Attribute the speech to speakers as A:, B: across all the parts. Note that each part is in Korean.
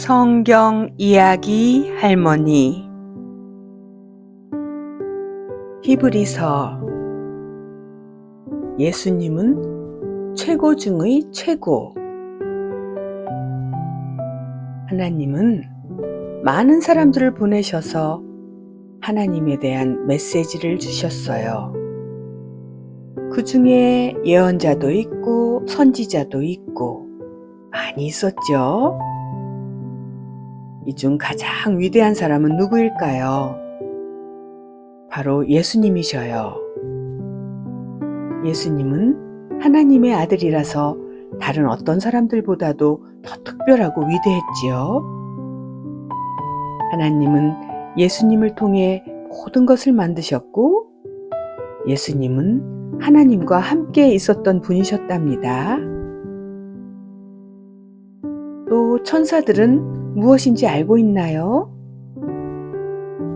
A: 성경 이야기 할머니 히브리서 예수님은 최고 중의 최고. 하나님은 많은 사람들을 보내셔서 하나님에 대한 메시지를 주셨어요. 그 중에 예언자도 있고 선지자도 있고 많이 있었죠. 이 중 가장 위대한 사람은 누구일까요? 바로 예수님이셔요. 예수님은 하나님의 아들이라서 다른 어떤 사람들보다도 더 특별하고 위대했지요. 하나님은 예수님을 통해 모든 것을 만드셨고 예수님은 하나님과 함께 있었던 분이셨답니다. 또 천사들은 무엇인지 알고 있나요?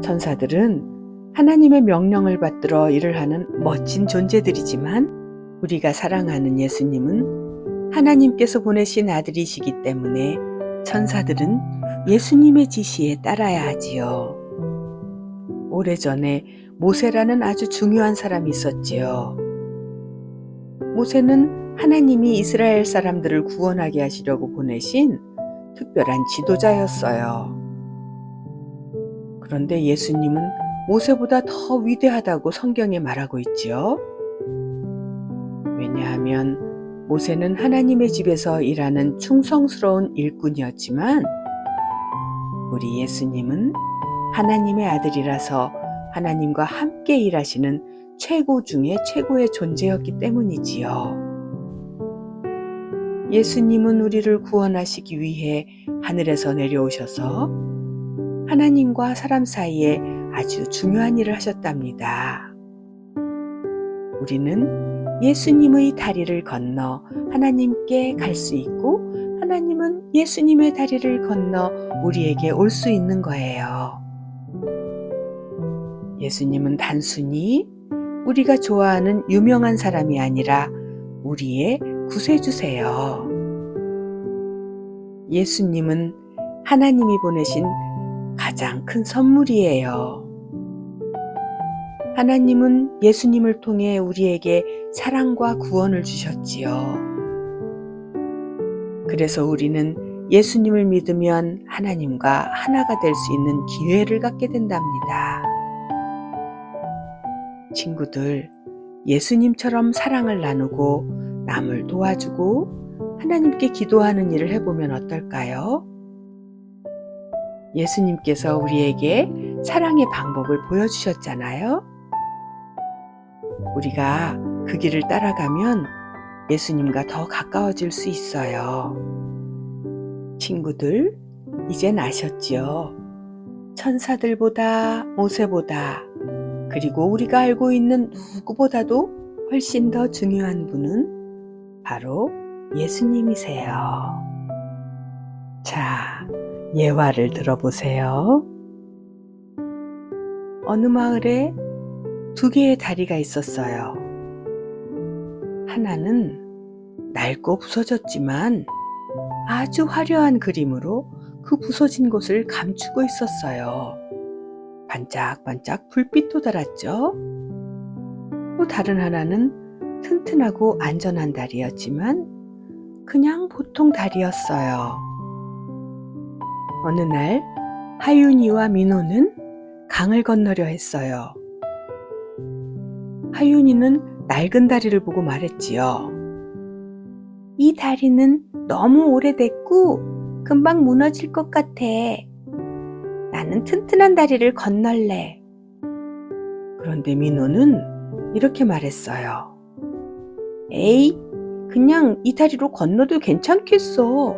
A: 천사들은 하나님의 명령을 받들어 일을 하는 멋진 존재들이지만 우리가 사랑하는 예수님은 하나님께서 보내신 아들이시기 때문에 천사들은 예수님의 지시에 따라야 하지요. 오래전에 모세라는 아주 중요한 사람이 있었지요. 모세는 하나님이 이스라엘 사람들을 구원하게 하시려고 보내신 특별한 지도자였어요. 그런데 예수님은 모세보다 더 위대하다고 성경에 말하고 있지요. 왜냐하면 모세는 하나님의 집에서 일하는 충성스러운 일꾼이었지만 우리 예수님은 하나님의 아들이라서 하나님과 함께 일하시는 최고 중에 최고의 존재였기 때문이지요. 예수님은 우리를 구원하시기 위해 하늘에서 내려오셔서 하나님과 사람 사이에 아주 중요한 일을 하셨답니다. 우리는 예수님의 다리를 건너 하나님께 갈 수 있고 하나님은 예수님의 다리를 건너 우리에게 올 수 있는 거예요. 예수님은 단순히 우리가 좋아하는 유명한 사람이 아니라 우리의 구세주세요. 예수님은 하나님이 보내신 가장 큰 선물이에요. 하나님은 예수님을 통해 우리에게 사랑과 구원을 주셨지요. 그래서 우리는 예수님을 믿으면 하나님과 하나가 될 수 있는 기회를 갖게 된답니다. 친구들, 예수님처럼 사랑을 나누고 남을 도와주고 하나님께 기도하는 일을 해보면 어떨까요? 예수님께서 우리에게 사랑의 방법을 보여주셨잖아요. 우리가 그 길을 따라가면 예수님과 더 가까워질 수 있어요. 친구들, 이젠 아셨지요? 천사들보다 모세보다 그리고 우리가 알고 있는 누구보다도 훨씬 더 중요한 분은 바로 예수님이세요. 자, 예화를 들어보세요. 어느 마을에 2개의 다리가 있었어요. 하나는 낡고 부서졌지만 아주 화려한 그림으로 그 부서진 곳을 감추고 있었어요. 반짝반짝 불빛도 달았죠. 또 다른 하나는 튼튼하고 안전한 다리였지만 그냥 보통 다리였어요. 어느 날 하윤이와 민호는 강을 건너려 했어요. 하윤이는 낡은 다리를 보고 말했지요. 이 다리는 너무 오래됐고 금방 무너질 것 같아. 나는 튼튼한 다리를 건널래. 그런데 민호는 이렇게 말했어요. 에이, 그냥 이 다리로 건너도 괜찮겠어.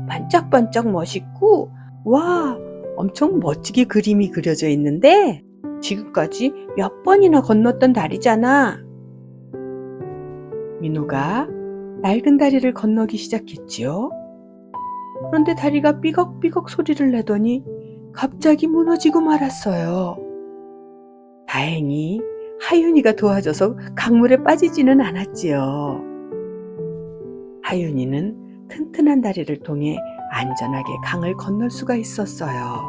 A: 반짝반짝 멋있고 와, 엄청 멋지게 그림이 그려져 있는데 지금까지 몇 번이나 건넜던 다리잖아. 민호가 낡은 다리를 건너기 시작했지요. 그런데 다리가 삐걱삐걱 소리를 내더니 갑자기 무너지고 말았어요. 다행히 하윤이가 도와줘서 강물에 빠지지는 않았지요. 하윤이는 튼튼한 다리를 통해 안전하게 강을 건널 수가 있었어요.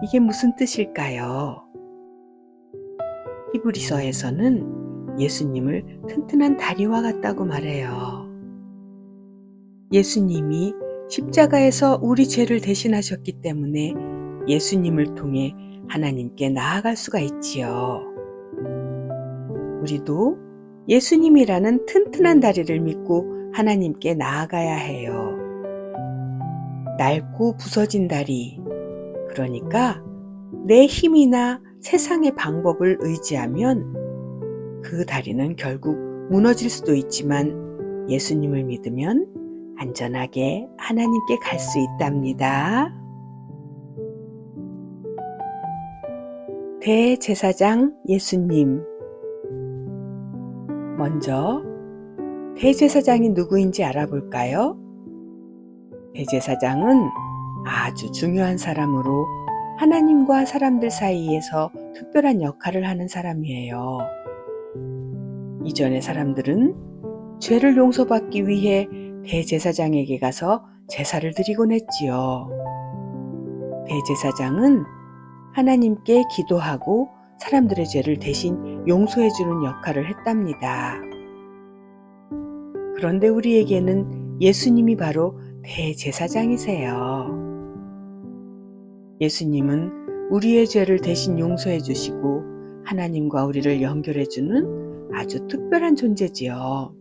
A: 이게 무슨 뜻일까요? 히브리서에서는 예수님을 튼튼한 다리와 같다고 말해요. 예수님이 십자가에서 우리 죄를 대신하셨기 때문에 예수님을 통해 하나님께 나아갈 수가 있지요. 우리도 예수님이라는 튼튼한 다리를 믿고 하나님께 나아가야 해요. 낡고 부서진 다리, 그러니까 내 힘이나 세상의 방법을 의지하면 그 다리는 결국 무너질 수도 있지만 예수님을 믿으면 안전하게 하나님께 갈 수 있답니다. 대제사장 예수님. 먼저 대제사장이 누구인지 알아볼까요? 대제사장은 아주 중요한 사람으로 하나님과 사람들 사이에서 특별한 역할을 하는 사람이에요. 이전의 사람들은 죄를 용서받기 위해 대제사장에게 가서 제사를 드리곤 했지요. 대제사장은 하나님께 기도하고 사람들의 죄를 대신 용서해주는 역할을 했답니다. 그런데 우리에게는 예수님이 바로 대제사장이세요. 예수님은 우리의 죄를 대신 용서해 주시고 하나님과 우리를 연결해 주는 아주 특별한 존재지요.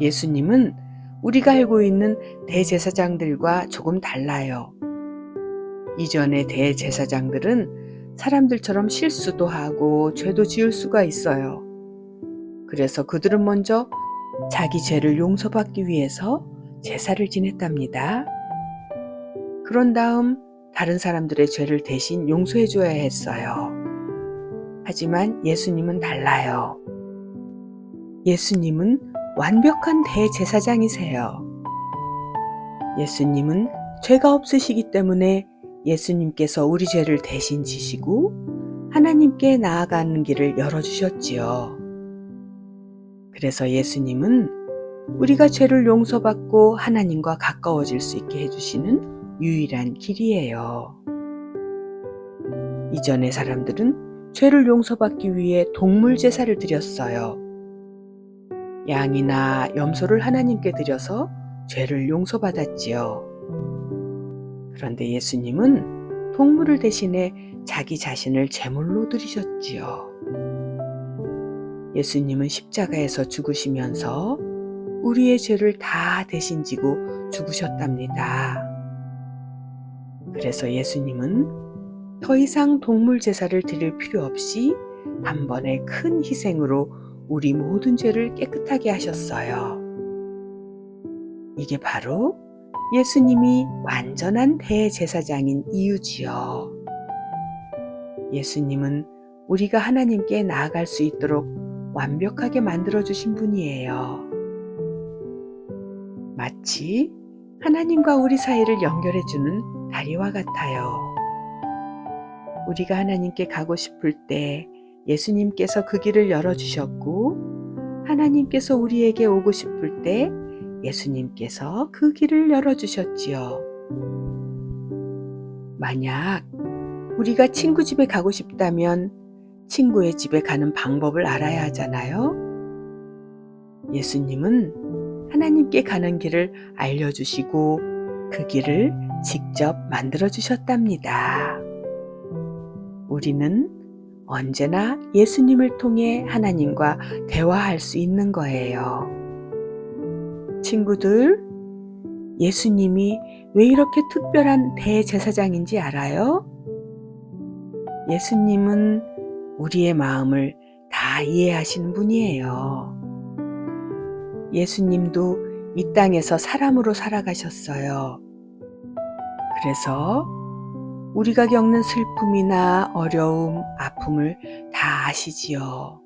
A: 예수님은 우리가 알고 있는 대제사장들과 조금 달라요. 이전의 대제사장들은 사람들처럼 실수도 하고 죄도 지을 수가 있어요. 그래서 그들은 먼저 자기 죄를 용서받기 위해서 제사를 지냈답니다. 그런 다음 다른 사람들의 죄를 대신 용서해 줘야 했어요. 하지만 예수님은 달라요. 예수님은 완벽한 대제사장이세요. 예수님은 죄가 없으시기 때문에 예수님께서 우리 죄를 대신 지시고 하나님께 나아가는 길을 열어주셨지요. 그래서 예수님은 우리가 죄를 용서받고 하나님과 가까워질 수 있게 해주시는 유일한 길이에요. 이전의 사람들은 죄를 용서받기 위해 동물 제사를 드렸어요. 양이나 염소를 하나님께 드려서 죄를 용서받았지요. 그런데 예수님은 동물을 대신해 자기 자신을 제물로 드리셨지요. 예수님은 십자가에서 죽으시면서 우리의 죄를 다 대신 지고 죽으셨답니다. 그래서 예수님은 더 이상 동물 제사를 드릴 필요 없이 한 번의 큰 희생으로 우리 모든 죄를 깨끗하게 하셨어요. 이게 바로 예수님이 완전한 대제사장인 이유지요. 예수님은 우리가 하나님께 나아갈 수 있도록 완벽하게 만들어주신 분이에요. 마치 하나님과 우리 사이를 연결해주는 다리와 같아요. 우리가 하나님께 가고 싶을 때 예수님께서 그 길을 열어주셨고, 하나님께서 우리에게 오고 싶을 때 예수님께서 그 길을 열어주셨지요. 만약 우리가 친구 집에 가고 싶다면 친구의 집에 가는 방법을 알아야 하잖아요. 예수님은 하나님께 가는 길을 알려주시고 그 길을 직접 만들어주셨답니다. 우리는 언제나 예수님을 통해 하나님과 대화할 수 있는 거예요. 친구들, 예수님이 왜 이렇게 특별한 대제사장인지 알아요? 예수님은 우리의 마음을 다 이해하시는 분이에요. 예수님도 이 땅에서 사람으로 살아가셨어요. 그래서 우리가 겪는 슬픔이나 어려움, 아픔을 다 아시지요.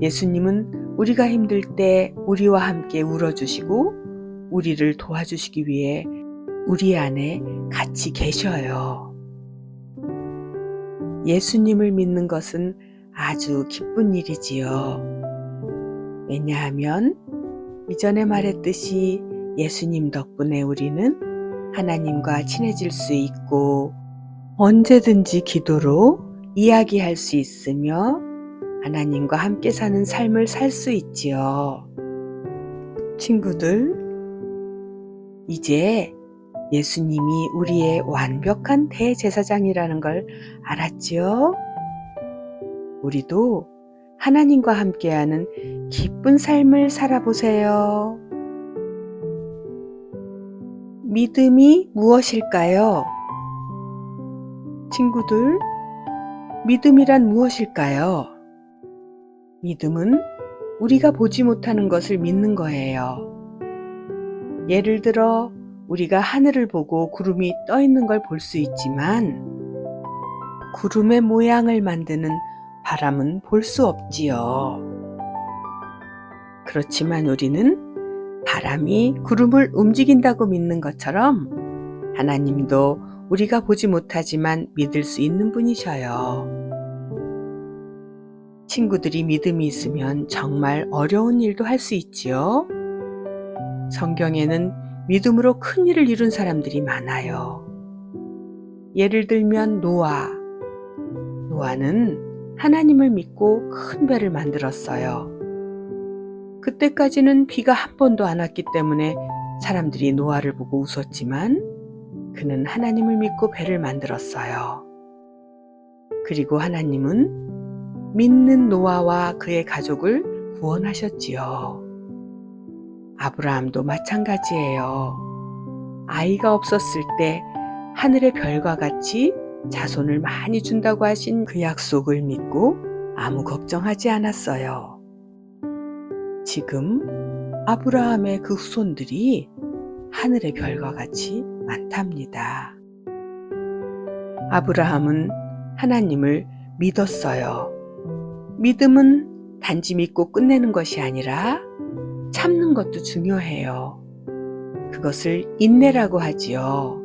A: 예수님은 우리가 힘들 때 우리와 함께 울어주시고 우리를 도와주시기 위해 우리 안에 같이 계셔요. 예수님을 믿는 것은 아주 기쁜 일이지요. 왜냐하면 이전에 말했듯이 예수님 덕분에 우리는 하나님과 친해질 수 있고 언제든지 기도로 이야기할 수 있으며 하나님과 함께 사는 삶을 살 수 있지요. 친구들, 이제 예수님이 우리의 완벽한 대제사장이라는 걸 알았지요? 우리도 하나님과 함께하는 기쁜 삶을 살아보세요. 믿음이 무엇일까요? 친구들, 믿음이란 무엇일까요? 믿음은 우리가 보지 못하는 것을 믿는 거예요. 예를 들어 우리가 하늘을 보고 구름이 떠 있는 걸 볼 수 있지만 구름의 모양을 만드는 바람은 볼 수 없지요. 그렇지만 우리는 바람이 구름을 움직인다고 믿는 것처럼 하나님도 우리가 보지 못하지만 믿을 수 있는 분이셔요. 친구들이 믿음이 있으면 정말 어려운 일도 할 수 있지요. 성경에는 믿음으로 큰 일을 이룬 사람들이 많아요. 예를 들면 노아는 하나님을 믿고 큰 배를 만들었어요. 그때까지는 비가 한 번도 안 왔기 때문에 사람들이 노아를 보고 웃었지만 그는 하나님을 믿고 배를 만들었어요. 그리고 하나님은 믿는 노아와 그의 가족을 구원하셨지요. 아브라함도 마찬가지예요. 아이가 없었을 때 하늘의 별과 같이 자손을 많이 준다고 하신 그 약속을 믿고 아무 걱정하지 않았어요. 지금 아브라함의 그 후손들이 하늘의 별과 같이 많답니다. 아브라함은 하나님을 믿었어요. 믿음은 단지 믿고 끝내는 것이 아니라 참는 것도 중요해요. 그것을 인내라고 하지요.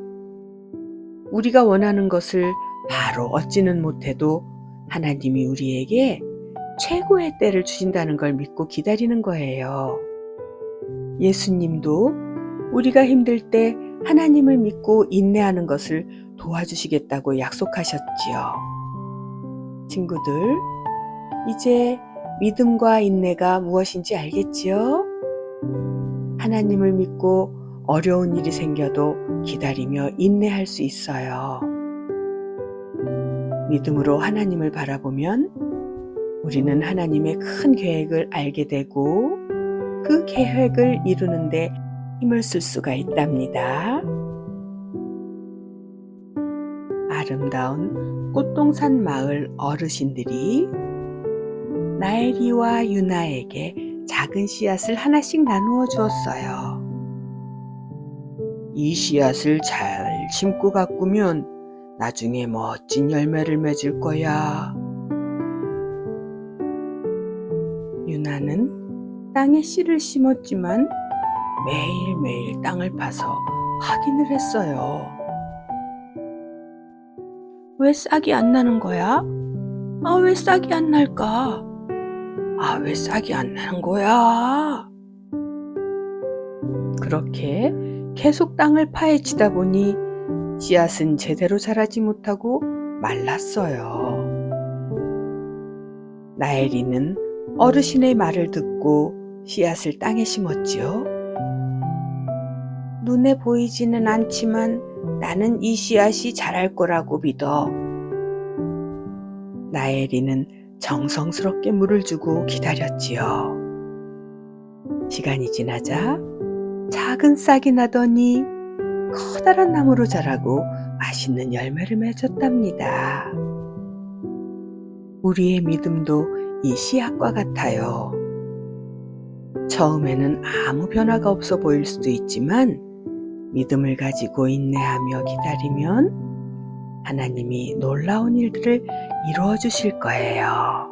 A: 우리가 원하는 것을 바로 얻지는 못해도 하나님이 우리에게 최고의 때를 주신다는 걸 믿고 기다리는 거예요. 예수님도 우리가 힘들 때 하나님을 믿고 인내하는 것을 도와주시겠다고 약속하셨지요. 친구들, 이제 믿음과 인내가 무엇인지 알겠지요? 하나님을 믿고 어려운 일이 생겨도 기다리며 인내할 수 있어요. 믿음으로 하나님을 바라보면 우리는 하나님의 큰 계획을 알게 되고 그 계획을 이루는데 힘을 쓸 수가 있답니다. 아름다운 꽃동산 마을 어르신들이 나엘이와 유나에게 작은 씨앗을 하나씩 나누어 주었어요. 이 씨앗을 잘 심고 가꾸면 나중에 멋진 열매를 맺을 거야. 유나는 땅에 씨를 심었지만 매일매일 땅을 파서 확인을 했어요. 왜 싹이 안 나는 거야? 왜 싹이 안 날까? 왜 싹이 안 나는 거야? 그렇게 계속 땅을 파헤치다 보니 씨앗은 제대로 자라지 못하고 말랐어요. 나엘이는 어르신의 말을 듣고 씨앗을 땅에 심었지요. 눈에 보이지는 않지만 나는 이 씨앗이 자랄 거라고 믿어. 나엘이는 정성스럽게 물을 주고 기다렸지요. 시간이 지나자 작은 싹이 나더니 커다란 나무로 자라고 맛있는 열매를 맺었답니다. 우리의 믿음도 이 씨앗과 같아요. 처음에는 아무 변화가 없어 보일 수도 있지만 믿음을 가지고 인내하며 기다리면 하나님이 놀라운 일들을 이루어 주실 거예요.